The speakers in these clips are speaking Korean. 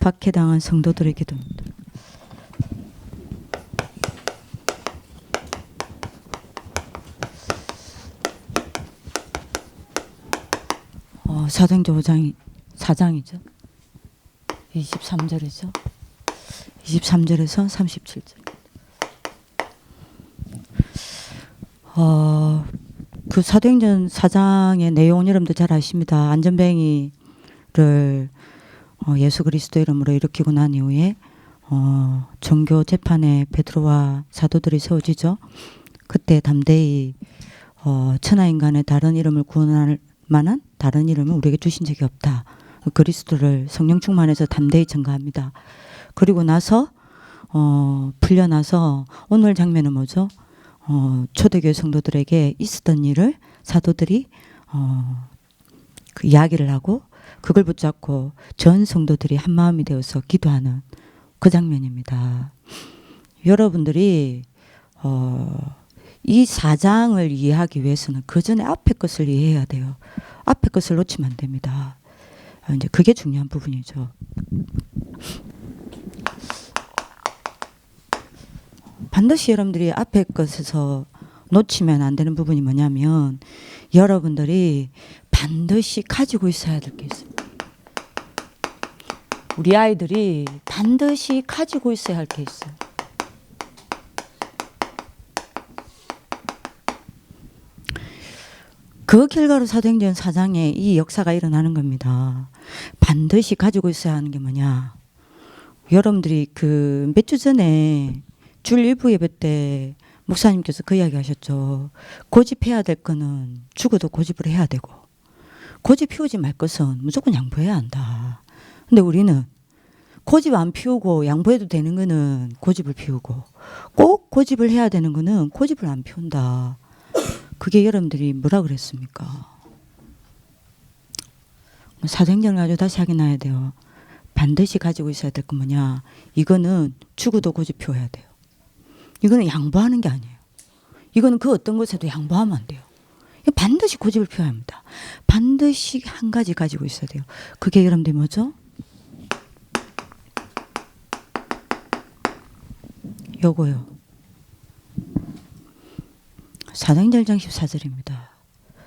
박해당한 성도들의 기도입니다. 사도행전 5장 4장이죠. 23절이죠. 23절에서 37절. 그 사도행전 4장의 내용은 여러분들 잘 아십니다. 안전뱅이를 예수 그리스도 이름으로 일으키고 난 이후에 종교 재판에 베드로와 사도들이 세워지죠. 그때 담대히 천하인간의 다른 이름을 구원할 만한 다른 이름을 우리에게 주신 적이 없다. 그리스도를 성령 충만해서 담대히 증거합니다. 그리고 나서 풀려나서 오늘 장면은 뭐죠? 초대교회 성도들에게 있었던 일을 사도들이 그 이야기를 하고 그걸 붙잡고 전 성도들이 한 마음이 되어서 기도하는 그 장면입니다. 여러분들이 이 4장을 이해하기 위해서는 그 전에 앞에 것을 이해해야 돼요. 앞에 것을 놓치면 안 됩니다. 이제 그게 중요한 부분이죠. 반드시 여러분들이 앞에 것에서 놓치면 안 되는 부분이 뭐냐면 여러분들이 반드시 가지고 있어야 될 게 있습니다. 우리 아이들이 반드시 가지고 있어야 할 게 있어요. 그 결과로 사도행전 4장에 이 역사가 일어나는 겁니다. 반드시 가지고 있어야 하는 게 뭐냐. 여러분들이 그 몇 주 전에 줄 1부 예배 때 목사님께서 그 이야기 하셨죠. 고집해야 될 거는 죽어도 고집을 해야 되고 고집 피우지 말 것은 무조건 양보해야 한다. 근데 우리는 고집 안 피우고 양보해도 되는 거는 고집을 피우고 꼭 고집을 해야 되는 거는 고집을 안 피운다. 그게 여러분들이 뭐라 그랬습니까? 사도행전을 가지고 다시 확인해야 돼요. 반드시 가지고 있어야 될 건 뭐냐. 이거는 죽어도 고집 피워야 돼요. 이거는 양보하는 게 아니에요. 이거는 그 어떤 것에도 양보하면 안 돼요. 반드시 고집을 피워야 합니다. 반드시 한 가지 가지고 있어야 돼요. 그게 여러분들이 뭐죠? 요거요. 사도행전 1장 14절입니다.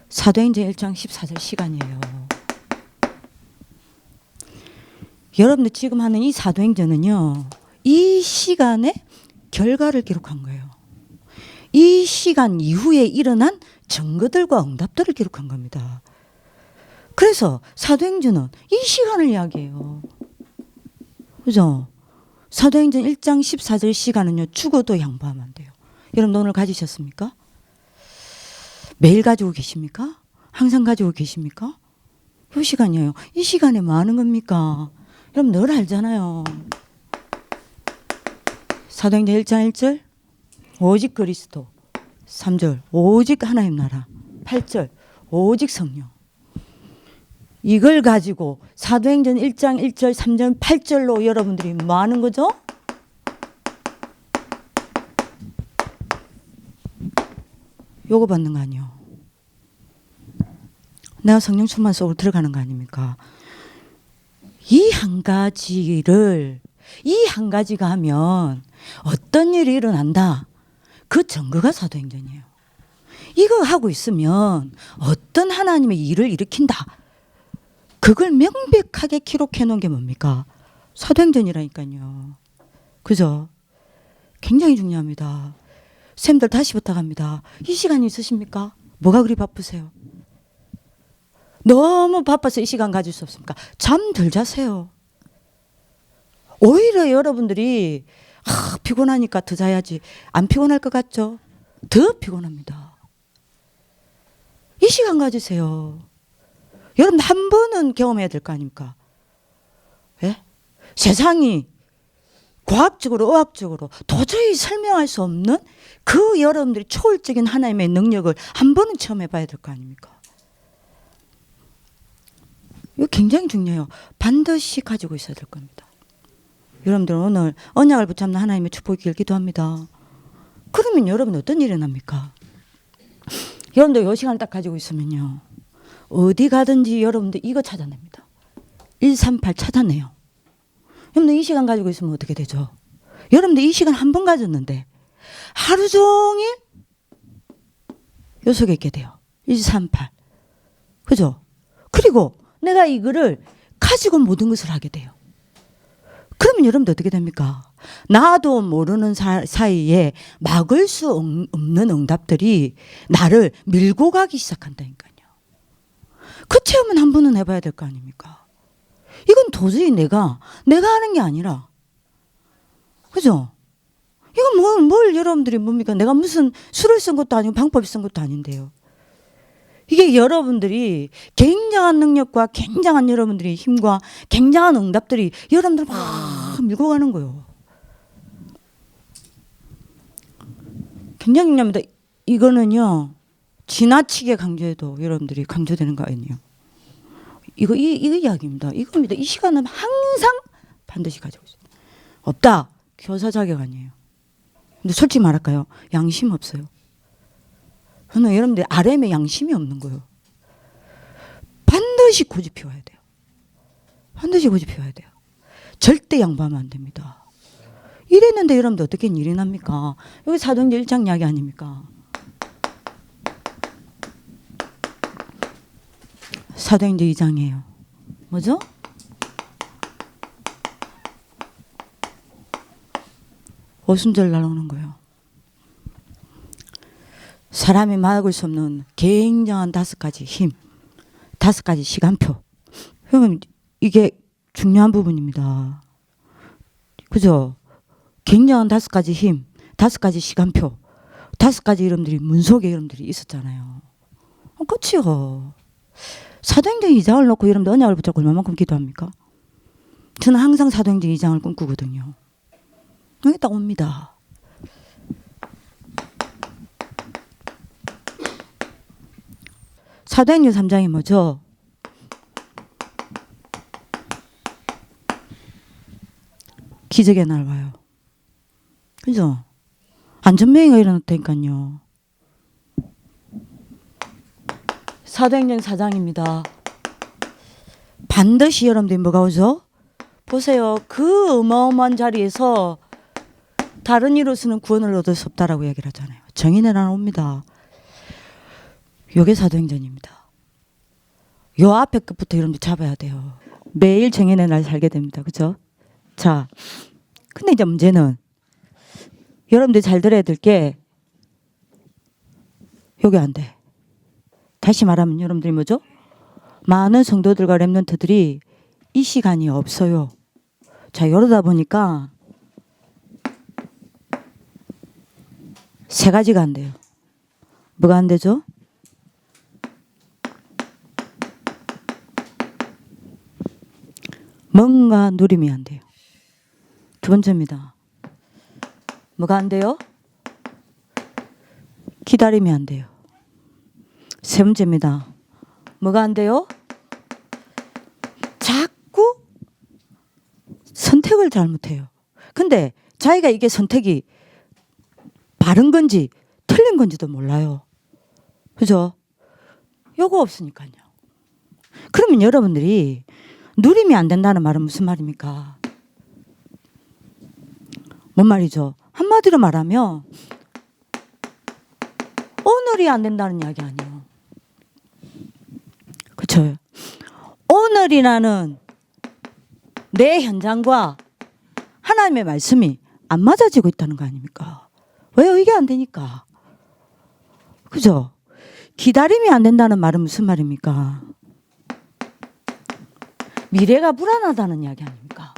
사도행전 1장 14절 시간이에요. 여러분들 지금 하는 이 사도행전은요. 이 시간의 결과를 기록한 거예요. 이 시간 이후에 일어난 증거들과 응답들을 기록한 겁니다. 그래서 사도행전은 이 시간을 이야기해요. 그죠? 사도행전 1장 14절 시간은요. 죽어도 양보하면 안 돼요. 여러분 오늘 가지셨습니까? 매일 가지고 계십니까? 항상 가지고 계십니까? 이 시간이에요. 이 시간에 뭐 하는 겁니까? 여러분 늘 알잖아요. 사도행전 1장 1절 오직 그리스도 3절 오직 하나님 나라 8절 오직 성령 이걸 가지고 사도행전 1장 1절 3절 8절로 여러분들이 뭐 하는 거죠? 요거 받는 거 아니에요. 내가 성령 충만 속으로 들어가는 거 아닙니까? 이 한 가지를 이 한 가지가 하면 어떤 일이 일어난다. 그 증거가 사도행전이에요. 이거 하고 있으면 어떤 하나님의 일을 일으킨다. 그걸 명백하게 기록해 놓은 게 뭡니까? 사도행전이라니까요. 그죠? 굉장히 중요합니다. 쌤들 다시 부탁합니다. 이 시간이 있으십니까? 뭐가 그리 바쁘세요? 너무 바빠서 이 시간 가질 수 없습니까? 잠 덜 자세요. 오히려 여러분들이 피곤하니까 더 자야지. 안 피곤할 것 같죠? 더 피곤합니다. 이 시간 가지세요. 여러분 한 번은 경험해야 될 거 아닙니까? 예? 세상이 과학적으로 의학적으로 도저히 설명할 수 없는 그 여러분들이 초월적인 하나님의 능력을 한 번은 체험해 봐야 될 거 아닙니까? 이거 굉장히 중요해요. 반드시 가지고 있어야 될 겁니다. 여러분들 오늘 언약을 붙잡는 하나님의 축복이 길기도 합니다. 그러면 여러분 어떤 일이 납니까? 여러분들 이 시간을 딱 가지고 있으면요. 어디 가든지 여러분들 이거 찾아냅니다. 138 찾아내요. 여러분들 이 시간 가지고 있으면 어떻게 되죠? 여러분들 이 시간 한 번 가졌는데 하루 종일 요 속에 있게 돼요. 138. 그죠? 그리고 내가 이거를 가지고 모든 것을 하게 돼요. 그러면 여러분들 어떻게 됩니까? 나도 모르는 사이에 막을 수 없는 응답들이 나를 밀고 가기 시작한다니까요. 그 체험은 한 번은 해봐야 될 거 아닙니까? 이건 도저히 내가 하는 게 아니라, 그죠? 이건 뭘 여러분들이 뭡니까? 내가 무슨 수를 쓴 것도 아니고 방법을 쓴 것도 아닌데요. 이게 여러분들이 굉장한 능력과 굉장한 여러분들의 힘과 굉장한 응답들이 여러분들 막 밀고 가는 거예요. 굉장히 중요합니다. 이거는요, 지나치게 강조해도 여러분들이 강조되는 거 아니에요. 이거 이야기입니다. 이겁니다. 이 시간은 항상 반드시 가지고 있어요. 없다. 교사 자격 아니에요. 근데 솔직히 말할까요? 양심 없어요. 저는 여러분들 RM에 양심이 없는 거예요. 반드시 고집피워야 돼요. 반드시 고집피워야 돼요. 절대 양보하면 안 됩니다. 이랬는데 여러분들 어떻게 일이 납니까? 여기 사도행전 1장 이야기 아닙니까? 사도행전 2장이에요. 뭐죠? 오순절 날오는 거예요. 사람이 막을 수 없는 굉장한 5가지 힘, 5가지 시간표. 여러분 이게 중요한 부분입니다. 그죠? 굉장한 5가지 힘, 5가지 시간표, 5가지 이름들이 문속에 이름들이 있었잖아요. 끝이요. 사도행전 2장을 놓고 여러분들 언약을 붙잡고 얼마만큼 기도합니까? 저는 항상 사도행전 2장을 꿈꾸거든요. 여기 딱 옵니다. 사도행전 3장이 뭐죠? 기적의 날 와요. 그죠? 안전명예가 일어났다니까요. 사도행전 4장입니다. 반드시 여러분들이 뭐가 오죠? 보세요. 그 어마어마한 자리에서 다른 이로서는 구원을 얻을 수 없다라고 얘기를 하잖아요. 정인의 날 옵니다. 요게 사도행전입니다. 요 앞에 것부터 여러분들 잡아야 돼요. 매일 정인의 날 살게 됩니다. 그죠? 자, 근데 이제 문제는 여러분들 잘 들어야 될 게 요게 안 돼. 다시 말하면 여러분들이 뭐죠? 많은 성도들과 렘넌트들이 이 시간이 없어요. 자, 이러다 보니까 3가지가 안 돼요. 뭐가 안 되죠? 뭔가 누림이 안 돼요. 2번째입니다. 뭐가 안 돼요? 기다림이 안 돼요. 3번째입니다. 뭐가 안 돼요? 자꾸 선택을 잘못해요. 근데 자기가 이게 선택이 바른 건지 틀린 건지도 몰라요. 그죠? 요거 없으니까요. 그러면 여러분들이 누림이 안 된다는 말은 무슨 말입니까? 뭔 말이죠? 한마디로 말하면 오늘이 안 된다는 이야기 아니에요. 그렇죠? 오늘이라는 내 현장과 하나님의 말씀이 안 맞아지고 있다는 거 아닙니까? 왜요? 이게 안 되니까. 그죠? 기다림이 안 된다는 말은 무슨 말입니까? 미래가 불안하다는 이야기 아닙니까?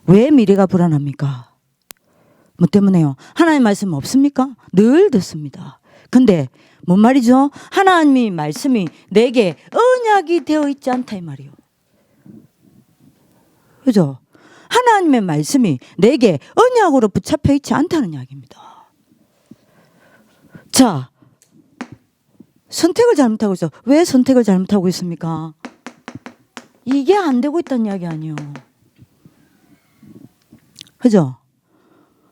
왜 미래가 불안합니까? 뭐 때문에요? 하나님 말씀 없습니까? 늘 듣습니다. 근데 뭔 말이죠? 하나님의 말씀이 내게 언약이 되어 있지 않다 이 말이요. 그죠? 하나님의 말씀이 내게 언약으로 붙잡혀 있지 않다는 이야기입니다. 자, 선택을 잘못하고 있어. 왜 선택을 잘못하고 있습니까? 이게 안 되고 있다는 이야기 아니에요. 그죠?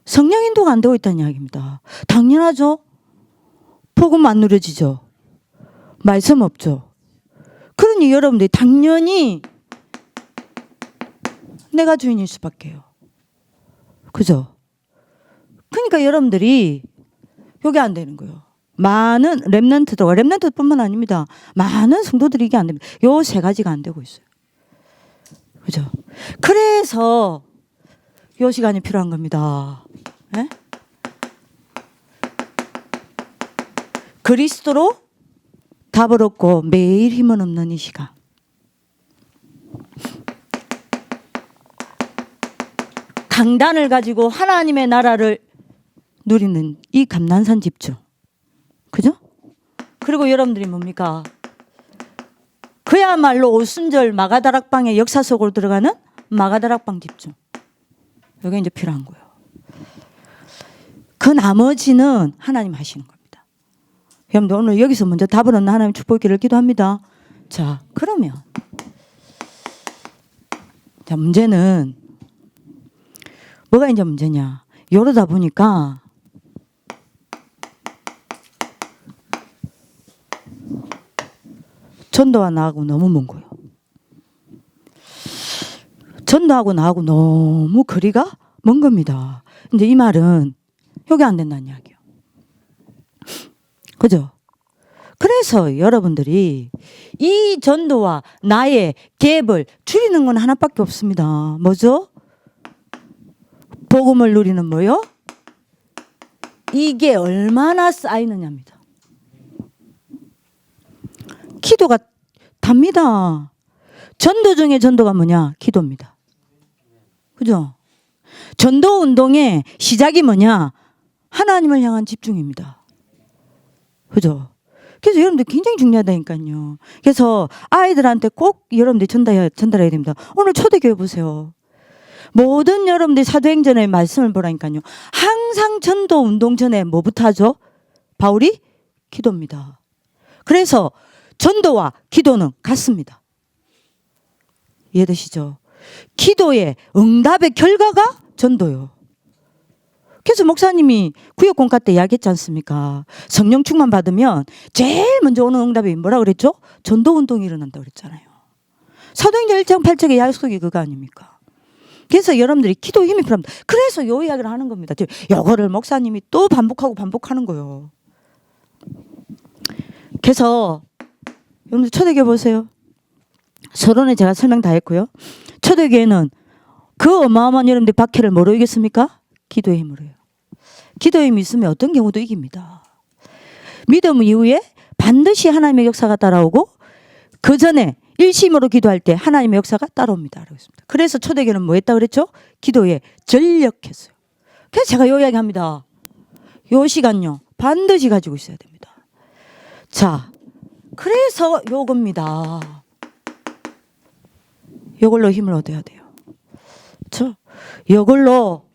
성령 인도가 안 되고 있다는 이야기입니다. 당연하죠. 복음 안 누려지죠. 말씀 없죠. 그러니 여러분들이 당연히 내가 주인일 수밖에요. 그죠? 그러니까 여러분들이 이게 안 되는 거예요. 많은 렘넌트뿐만 아닙니다. 많은 성도들이 이게 안 됩니다. 요 세 가지가 안 되고 있어요. 그죠? 그래서 요 시간이 필요한 겁니다. 네? 그리스도로 답을 얻고 매일 힘은 없는 이 시간. 강단을 가지고 하나님의 나라를 누리는 이 감난산 집중. 그죠? 그리고 여러분들이 뭡니까? 그야말로 오순절 마가다락방의 역사 속으로 들어가는 마가다락방 집중. 이게 이제 필요한 거예요. 그 나머지는 하나님 하시는 겁니다. 여러분들 오늘 여기서 먼저 답을 얻는 하나님 축복기를 기도합니다. 자, 그러면 자, 문제는 뭐가 이제 문제냐? 이러다 보니까 전도와 나하고 너무 먼 거예요. 전도하고 나하고 너무 거리가 먼 겁니다. 이제 이 말은 여기 안 된다는 이야기예요. 그죠? 그래서 여러분들이 이 전도와 나의 갭을 줄이는 건 하나밖에 없습니다. 뭐죠? 복음을 누리는 뭐요? 이게 얼마나 쌓이느냐입니다. 기도가 답니다. 전도 중에 전도가 뭐냐? 기도입니다. 그죠? 전도 운동의 시작이 뭐냐? 하나님을 향한 집중입니다. 그죠? 그래서 여러분들 굉장히 중요하다니까요. 그래서 아이들한테 꼭 여러분들이 전달해야 됩니다. 오늘 초대교회 보세요. 모든 여러분들이 사도행전의 말씀을 보라니까요. 항상 전도 운동 전에 뭐부터 하죠? 바울이 기도입니다. 그래서 전도와 기도는 같습니다. 이해되시죠? 기도의 응답의 결과가 전도요. 그래서 목사님이 구역공과 때 이야기했지 않습니까? 성령 충만 받으면 제일 먼저 오는 응답이 뭐라 그랬죠? 전도 운동이 일어난다고 그랬잖아요. 사도행전 1장 8절의 약속이 그거 아닙니까? 그래서 여러분들이 기도 힘이 필요합니다. 그래서 요 이야기를 하는 겁니다. 요거를 목사님이 또 반복하는 거예요. 그래서 여러분들 초대교회 보세요. 서론에 제가 설명 다 했고요. 초대교회는 그 어마어마한 여러분들 박해를 뭐로 이겼습니까? 기도의 힘으로 해요. 기도의 힘이 있으면 어떤 경우도 이깁니다. 믿음 이후에 반드시 하나님의 역사가 따라오고 그 전에 일심으로 기도할 때 하나님의 역사가 따라옵니다. 그래서 초대교회는 뭐 했다 그랬죠? 기도에 전력했어요. 그래서 제가 요 이야기합니다. 요 시간요. 반드시 가지고 있어야 됩니다. 자, 그래서 요겁니다. 요걸로 힘을 얻어야 돼요. 그렇죠? 요걸로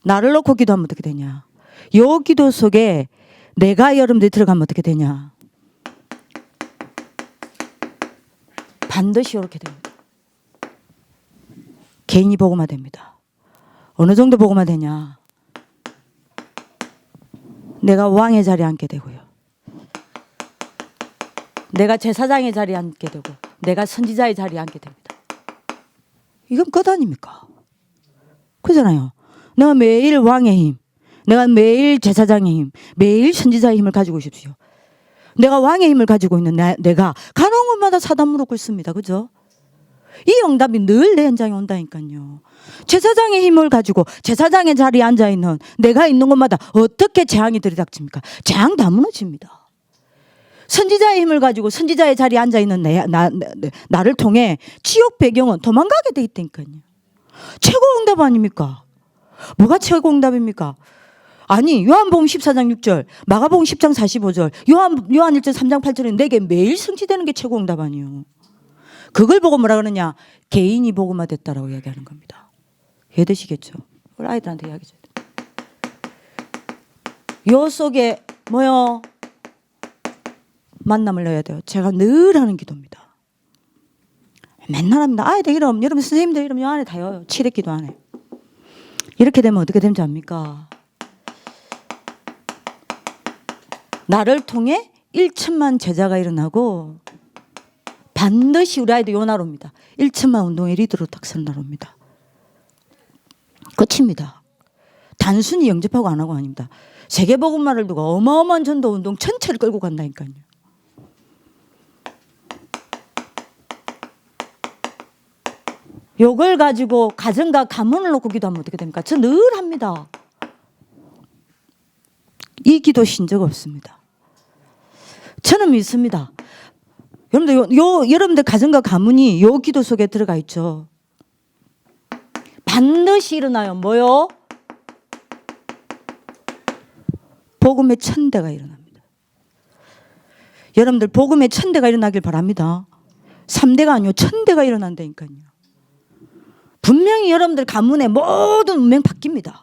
나를 놓고 기도하면 어떻게 되냐? 요 기도 속에 내가 여러분들이 들어가면 어떻게 되냐? 반드시 이렇게 됩니다. 개인이 복음화 됩니다. 어느 정도 복음화 되냐? 내가 왕의 자리에 앉게 되고요. 내가 제사장의 자리에 앉게 되고 내가 선지자의 자리에 앉게 됩니다. 이건 끝 아닙니까? 그렇잖아요. 내가 매일 왕의 힘, 내가 매일 제사장의 힘, 매일 선지자의 힘을 가지고 있십시오. 내가 왕의 힘을 가지고 있는 내가 가는 곳마다 사단 무릎 꿇습니다. 그죠? 이 응답이 늘 내 현장에 온다니까요. 제사장의 힘을 가지고 제사장의 자리에 앉아있는 내가 있는 곳마다 어떻게 재앙이 들이닥칩니까? 재앙 다 무너집니다. 선지자의 힘을 가지고 선지자의 자리에 앉아있는 나를 통해 지옥 배경은 도망가게 돼 있다니까요. 최고 응답 아닙니까? 뭐가 최고 응답입니까? 아니 요한복음 14장 6절 마가복음 10장 45절 요한 1절 3장 8절은 내게 매일 성취되는 게 최고 응답 아니에요. 그걸 보고 뭐라 그러냐? 개인이 복음화 됐다라고 이야기하는 겁니다. 이해되시겠죠? 우리 아이들한테 이야기해줘야 돼. 요 속에 뭐요? 만남을 넣어야 돼요. 제가 늘 하는 기도입니다. 맨날 합니다. 아이들 이름 여러분 선생님들 이름 요 안에 다요. 7회 기도 안에. 이렇게 되면 어떻게 되는지 압니까? 나를 통해 1천만 제자가 일어나고 반드시 우리 아이들 요 나라입니다. 1천만 운동회 리더로 딱 선 나라입니다. 끝입니다. 단순히 영접하고 안 하고 아닙니다. 세계복음화를 두고 어마어마한 전도운동 전체를 끌고 간다니까요. 요걸 가지고 가정과 가문을 놓고 기도하면 어떻게 됩니까? 저 늘 합니다. 이 기도 신 적 없습니다. 저는 믿습니다. 여러분들 여러분들 가정과 가문이 요 기도 속에 들어가 있죠. 반드시 일어나요. 뭐요? 복음의 천대가 일어납니다. 여러분들 복음의 천대가 일어나길 바랍니다. 3대가 아니요 1000대가 일어난다니까요. 분명히 여러분들 가문의 모든 운명 바뀝니다.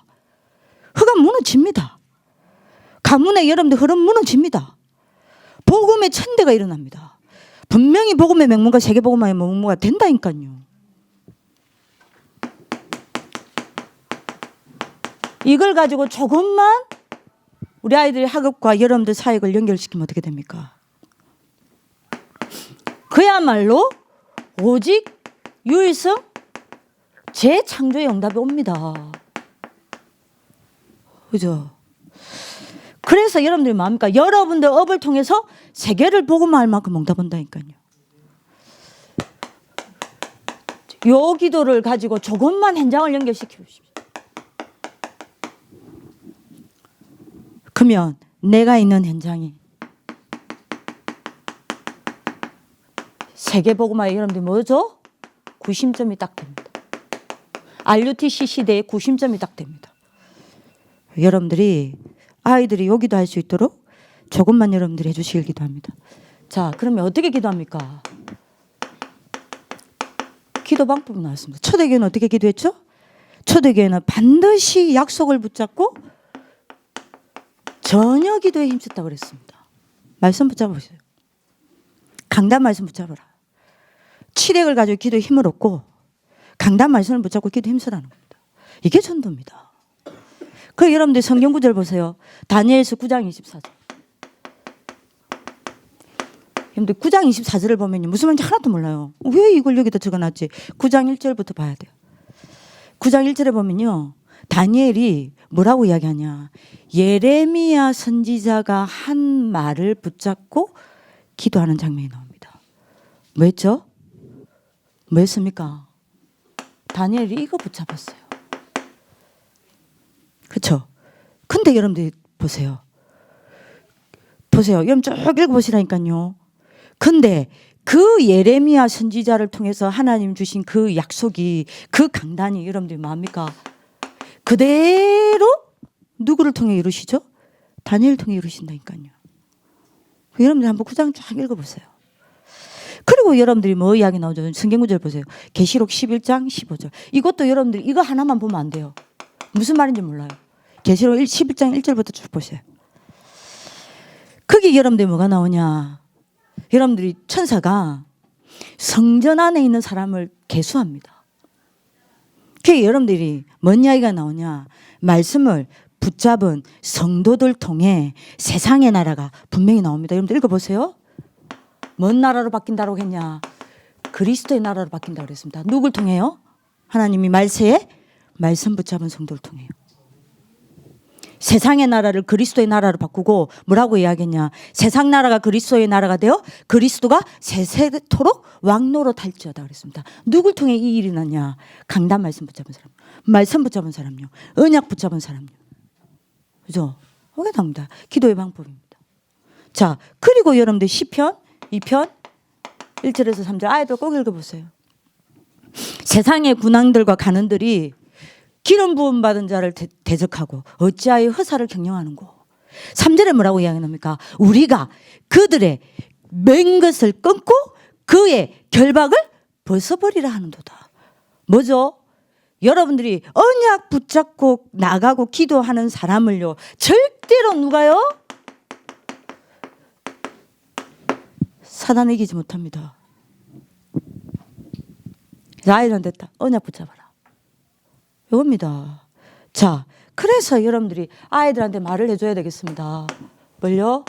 흑암 무너집니다. 가문의 여러분들 흐름 무너집니다. 복음의 천대가 일어납니다. 분명히 복음의 명문가 세계복음화의 명문가 된다니까요. 이걸 가지고 조금만 우리 아이들의 학업과 여러분들 사역을 연결시키면 어떻게 됩니까? 그야말로 오직 유일성 재창조의 응답이 옵니다. 그죠? 그래서 여러분들이 뭐합니까? 여러분들 업을 통해서 세계를 복음화할 만큼 응답 온다니까요. 요 기도를 가지고 조금만 현장을 연결시켜 주십시오. 그러면 내가 있는 현장이 세계복음화에 여러분들이 뭐죠? 구심점이 딱 됩니다. RUTC 시대의 구심점이 딱 됩니다. 여러분들이 아이들이 여기도 할 수 있도록 조금만 여러분들이 해주시길 기도합니다. 자, 그러면 어떻게 기도합니까? 기도 방법이 나왔습니다. 초대교회는 어떻게 기도했죠? 초대교회는 반드시 약속을 붙잡고 전혀 기도에 힘썼다고 그랬습니다. 말씀 붙잡으세요. 강단 말씀 붙잡아라. 치력을 가지고 기도에 힘을 얻고 강단 말씀을 붙잡고 기도에 힘쓰라는 겁니다. 이게 전도입니다. 그 여러분들 성경 구절 보세요. 다니엘서 9장 24절. 여러분들 9장 24절을 보면 무슨 말인지 하나도 몰라요. 왜 이걸 여기다 적어놨지? 9장 1절부터 봐야 돼요. 9장 1절에 보면요. 다니엘이 뭐라고 이야기하냐. 예레미야 선지자가 한 말을 붙잡고 기도하는 장면이 나옵니다. 뭐 했죠? 뭐 했습니까? 다니엘이 이거 붙잡았어요. 그렇죠? 근데 여러분들 보세요. 보세요. 여러분 쭉 읽어보시라니까요. 근데 그 예레미야 선지자를 통해서 하나님 주신 그 약속이 그 강단이 여러분들이 뭐합니까? 그대로 누구를 통해 이루시죠? 다니엘을 통해 이루신다니까요. 여러분들 한번 9장 쫙 읽어보세요. 그리고 여러분들이 뭐 이야기 나오죠? 성경 구절 보세요. 계시록 11장 15절. 이것도 여러분들이 이거 하나만 보면 안 돼요. 무슨 말인지 몰라요. 계시록 11장 1절부터 쭉 보세요. 거기 여러분들이 뭐가 나오냐? 여러분들이 천사가 성전 안에 있는 사람을 계수합니다. 그게 여러분들이 뭔 이야기가 나오냐? 말씀을 붙잡은 성도들 통해 세상의 나라가 분명히 나옵니다. 여러분들 읽어보세요. 뭔 나라로 바뀐다고 했냐? 그리스도의 나라로 바뀐다고 그랬습니다. 누굴 통해요? 하나님이 말세에 말씀 붙잡은 성도를 통해요. 세상의 나라를 그리스도의 나라로 바꾸고 뭐라고 이야기했냐? 세상 나라가 그리스도의 나라가 되어 그리스도가 세세토록 왕노릇 할지어다 그랬습니다. 누굴 통해 이 일이 났냐? 강단 말씀 붙잡은 사람, 말씀 붙잡은 사람요, 언약 붙잡은 사람요. 그죠? 그게 나옵니다. 기도의 방법입니다. 자, 그리고 여러분들 시편 2편 1절에서 3절 아이들 꼭 읽어보세요. 세상의 군왕들과 간원들이 기름 부음 받은 자를 대적하고 어찌하여 허사를 경영하는고. 3절에 뭐라고 이야기합니까? 우리가 그들의 맨 것을 끊고 그의 결박을 벗어버리라 하는도다. 뭐죠? 여러분들이 언약 붙잡고 나가고 기도하는 사람을요, 절대로 누가요? 사단을 이기지 못합니다. 아이들한테 딱 언약 붙잡아라. 이겁니다. 자, 그래서 여러분들이 아이들한테 말을 해줘야 되겠습니다. 뭘요?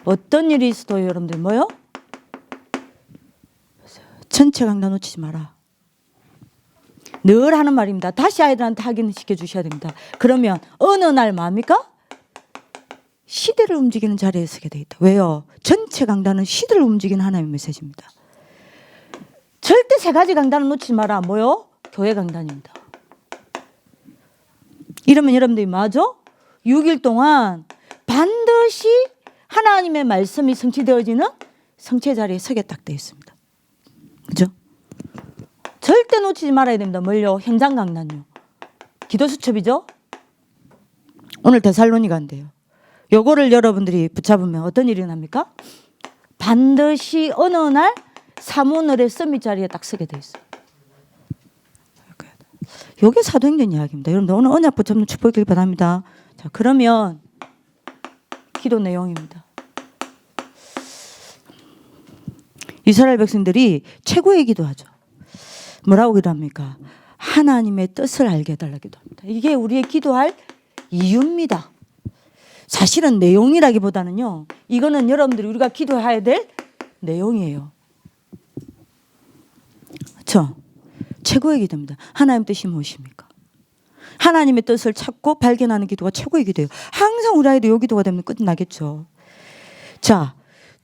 어떤 일이 있어도 여러분들 뭐요? 전체 강단 놓치지 마라. 늘 하는 말입니다. 다시 아이들한테 확인시켜 주셔야 됩니다. 그러면 어느 날 뭡니까? 시대를 움직이는 자리에 서게 돼 있다. 왜요? 전체 강단은 시대를 움직이는 하나님의 메시지입니다. 절대 세 가지 강단을 놓치지 마라. 뭐요? 교회 강단입니다. 이러면 여러분들이 맞아? 6일 동안 반드시 하나님의 말씀이 성취되어지는 성취의 자리에 서게 딱 되어 있습니다. 그죠? 절대 놓치지 말아야 됩니다. 뭘요? 현장 강단요. 기도 수첩이죠? 오늘 데살로니가인데요. 요거를 여러분들이 붙잡으면 어떤 일이 납니까? 반드시 어느 날 사모늘의 서밋 자리에 딱 서게 돼 있어요. 요게 사도행전 이야기입니다. 여러분들 오늘 언약 붙잡는 축복을 바랍니다. 자, 그러면 기도 내용입니다. 이스라엘 백성들이 최고의 기도하죠. 뭐라고 기도합니까? 하나님의 뜻을 알게 해달라 기도합니다. 이게 우리의 기도할 이유입니다. 사실은 내용이라기보다는요, 이거는 여러분들이 우리가 기도해야 될 내용이에요. 그렇죠? 최고의 기도입니다. 하나님 뜻이 무엇입니까? 하나님의 뜻을 찾고 발견하는 기도가 최고의 기도예요. 항상 우리 아이들 이 기도가 되면 끝나겠죠. 자,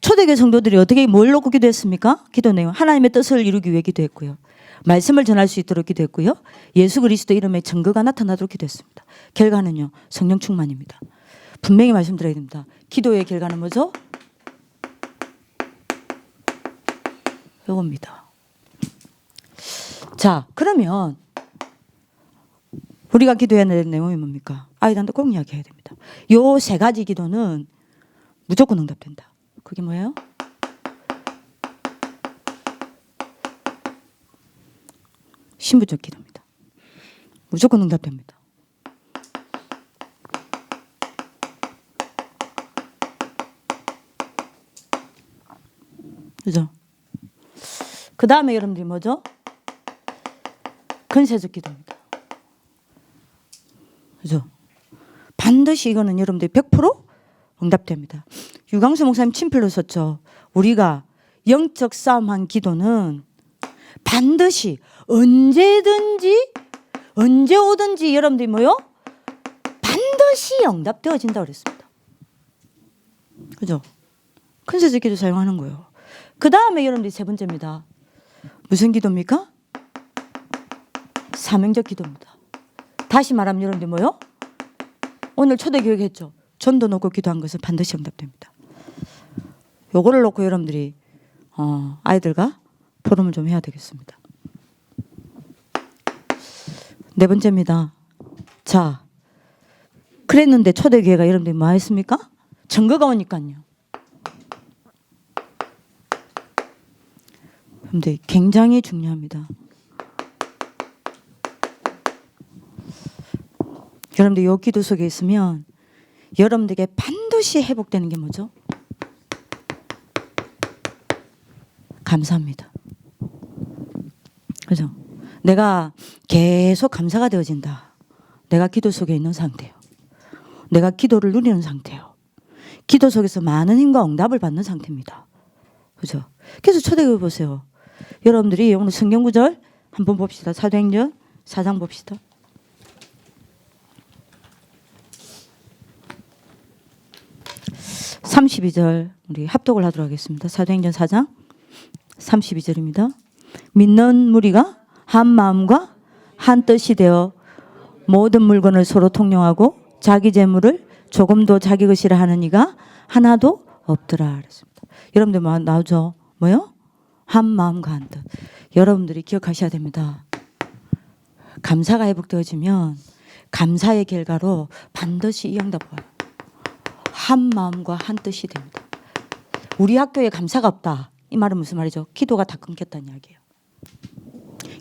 초대교회 성도들이 어떻게 뭘 놓고 기도했습니까? 기도 내용. 하나님의 뜻을 이루기 위해 기도했고요. 말씀을 전할 수 있도록 기도했고요. 예수 그리스도 이름의 증거가 나타나도록 기도했습니다. 결과는요, 성령 충만입니다. 분명히 말씀드려야 됩니다. 기도의 결과는 뭐죠? 이겁니다. 자, 그러면 우리가 기도해야 될 내용이 뭡니까? 아이들한테 꼭 이야기해야 됩니다. 요 세 가지 기도는 무조건 응답된다. 그게 뭐예요? 신부적 기도입니다. 무조건 응답됩니다. 그죠? 그 다음에 여러분들이 뭐죠? 근세적 기도입니다. 그죠? 반드시 이거는 여러분들이 100% 응답됩니다. 유광수 목사님 친필로 썼죠. 우리가 영적 싸움한 기도는 반드시 언제든지 언제 오든지 여러분들이 뭐요? 반드시 응답되어진다고 그랬습니다. 그죠? 큰세적 기도 사용하는 거예요. 그 다음에 여러분들이 세 번째입니다. 무슨 기도입니까? 사명적 기도입니다. 다시 말하면 여러분들 뭐요? 오늘 초대교육 했죠. 전도 놓고 기도한 것은 반드시 응답됩니다. 요거를 놓고 여러분들이 아이들과 토론을 좀 해야 되겠습니다. 네 번째입니다. 자, 그랬는데 초대교회가 여러분들이 뭐 했습니까? 증거가 오니까요. 여러분들 굉장히 중요합니다. 여러분들 이 기도 속에 있으면 여러분들에게 반드시 회복되는 게 뭐죠? 감사합니다. 그죠? 내가 계속 감사가 되어진다. 내가 기도 속에 있는 상태예요. 내가 기도를 누리는 상태예요. 기도 속에서 많은 힘과 응답을 받는 상태입니다. 그죠? 그래서 초대교회 보세요. 여러분들이 오늘 성경 구절 한번 봅시다. 사도행전 4장 봅시다. (32절) 우리 합독을 하도록 하겠습니다. 사도행전 4장 32절입니다. 믿는 무리가 한 마음과 한 뜻이 되어 모든 물건을 서로 통용하고 자기 재물을 조금도 자기 것이라 하는 이가 하나도 없더라 그랬습니다. 여러분들 나오죠? 뭐요? 한 마음과 한 뜻. 여러분들이 기억하셔야 됩니다. 감사가 회복되어지면 감사의 결과로 반드시 이 응답 와요. 한 마음과 한 뜻이 됩니다. 우리 학교에 감사가 없다. 이 말은 무슨 말이죠? 기도가 다 끊겼다는 이야기예요.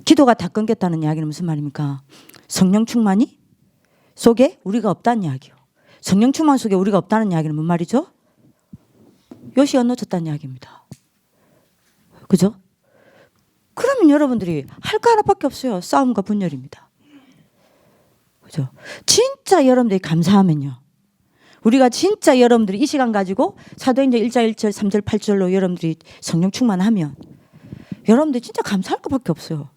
기도가 다 끊겼다는 이야기는 무슨 말입니까? 성령 충만이 속에 우리가 없다는 이야기요. 성령 충만 속에 우리가 없다는 이야기는 뭔 말이죠? 요시 얹어졌다는 이야기입니다. 그죠? 그러면 여러분들이 할 거 하나밖에 없어요. 싸움과 분열입니다. 그죠? 진짜 여러분들이 감사하면요. 우리가 진짜 여러분들이 이 시간 가지고 사도행전 1장 1절 3절 8절로 여러분들이 성령 충만하면 여러분들 진짜 감사할 것밖에 없어요.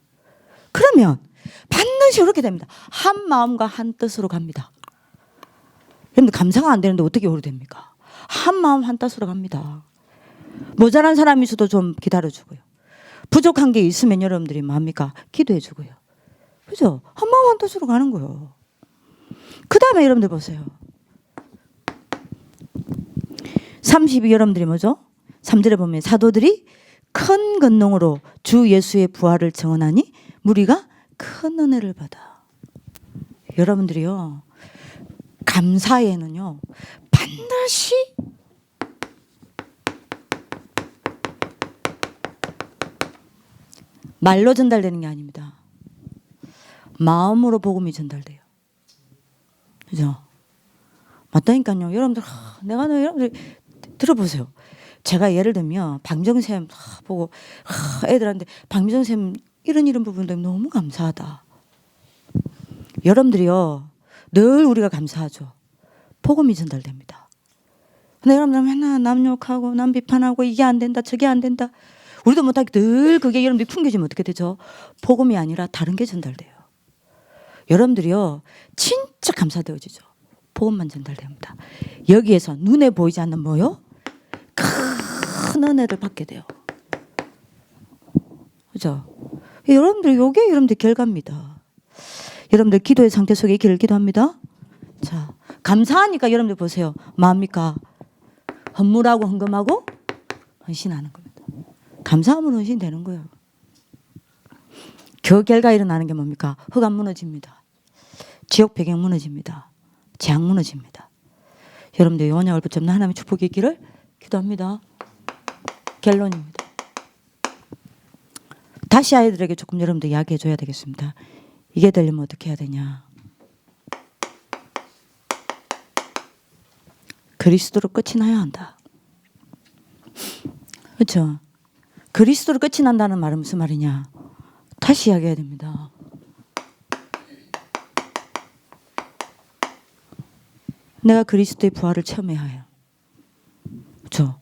그러면 반드시 이렇게 됩니다. 한 마음과 한 뜻으로 갑니다. 여러분들 감사가 안 되는데 어떻게 오래 됩니까? 한 마음 한 뜻으로 갑니다. 모자란 사람이 있어도 좀 기다려주고요. 부족한 게 있으면 여러분들이 뭡니까? 기도해주고요. 그죠? 한 마음 한 뜻으로 가는 거예요. 그 다음에 여러분들 보세요. 32 여러분들이 뭐죠? 3절에 보면 사도들이 큰 권능으로 주 예수의 부활을 증언하니 무리가 큰 은혜를 받아. 여러분들이요, 감사에는요 반드시 말로 전달되는 게 아닙니다. 마음으로 복음이 전달돼요. 그죠? 맞다니까요. 여러분들, 여러분들 들어보세요. 제가 예를 들면 박정쌤 보고 애들한테 박정쌤 이런 부분들 너무 감사하다. 여러분들이요 늘 우리가 감사하죠. 복음이 전달됩니다. 근데 여러분들 맨날 남 욕하고 남 비판하고 이게 안 된다 저게 안 된다. 우리도 못하게 늘 그게 여러분들이 풍겨지면 어떻게 되죠? 복음이 아니라 다른 게 전달돼요. 여러분들이요 진짜 감사되어지죠. 복음만 전달됩니다. 여기에서 눈에 보이지 않는 뭐요? 큰 은혜를 받게 돼요. 그죠? 여러분들 요게 여러분들 결과입니다. 여러분들 기도의 상태 속에 있기를 기도합니다. 자, 감사하니까 여러분들 보세요. 뭡니까? 헌물하고 헌금하고 헌신하는 겁니다. 감사함으로 헌신되는 거예요. 그 결과 일어나는 게 뭡니까? 흑암 무너집니다. 지옥 배경 무너집니다. 재앙 무너집니다. 여러분들 영원약을 붙잡는 하나님의 축복이 있기를 기도합니다. 결론입니다. 다시 아이들에게 조금 여러분들 이야기해 줘야 되겠습니다. 이게 되려면 어떻게 해야 되냐? 그리스도로 끝이 나야 한다. 그렇죠? 그리스도로 끝이 난다는 말은 무슨 말이냐? 다시 이야기해야 됩니다. 내가 그리스도의 부활을 체험해야 해요. 그렇죠?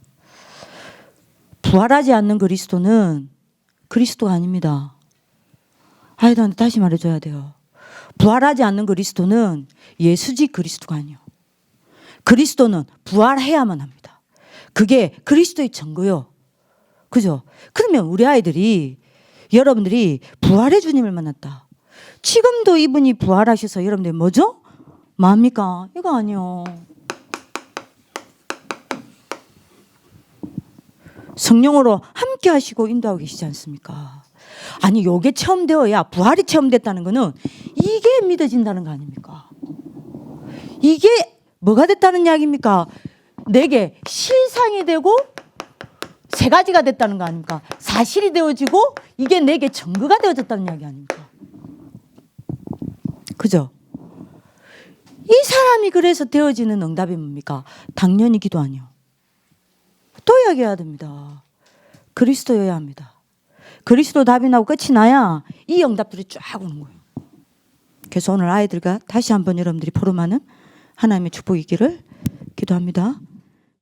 부활하지 않는 그리스도는 그리스도가 아닙니다. 아이들한테 다시 말해줘야 돼요. 부활하지 않는 그리스도는 예수지 그리스도가 아니에요. 그리스도는 부활해야만 합니다. 그게 그리스도의 증거요. 그죠? 그러면 우리 아이들이 여러분들이 부활의 주님을 만났다. 지금도 이분이 부활하셔서 여러분들이 뭐죠? 뭡니까? 이거 아니요. 성령으로 함께 하시고 인도하고 계시지 않습니까? 아니 요게 체험되어야 부활이 체험됐다는 거는 이게 믿어진다는 거 아닙니까? 이게 뭐가 됐다는 이야기입니까? 내게 실상이 되고 세 가지가 됐다는 거 아닙니까? 사실이 되어지고 이게 내게 증거가 되어졌다는 이야기 아닙니까? 그죠? 이 사람이 그래서 되어지는 응답이 뭡니까? 당연히 기도 아니요. 또 이야기해야 됩니다. 그리스도여야 합니다. 그리스도 답이 나고 끝이 나야 이 응답들이 쫙 오는 거예요. 그래서 오늘 아이들과 다시 한번 여러분들이 포럼하는 하나님의 축복이 있기를 기도합니다.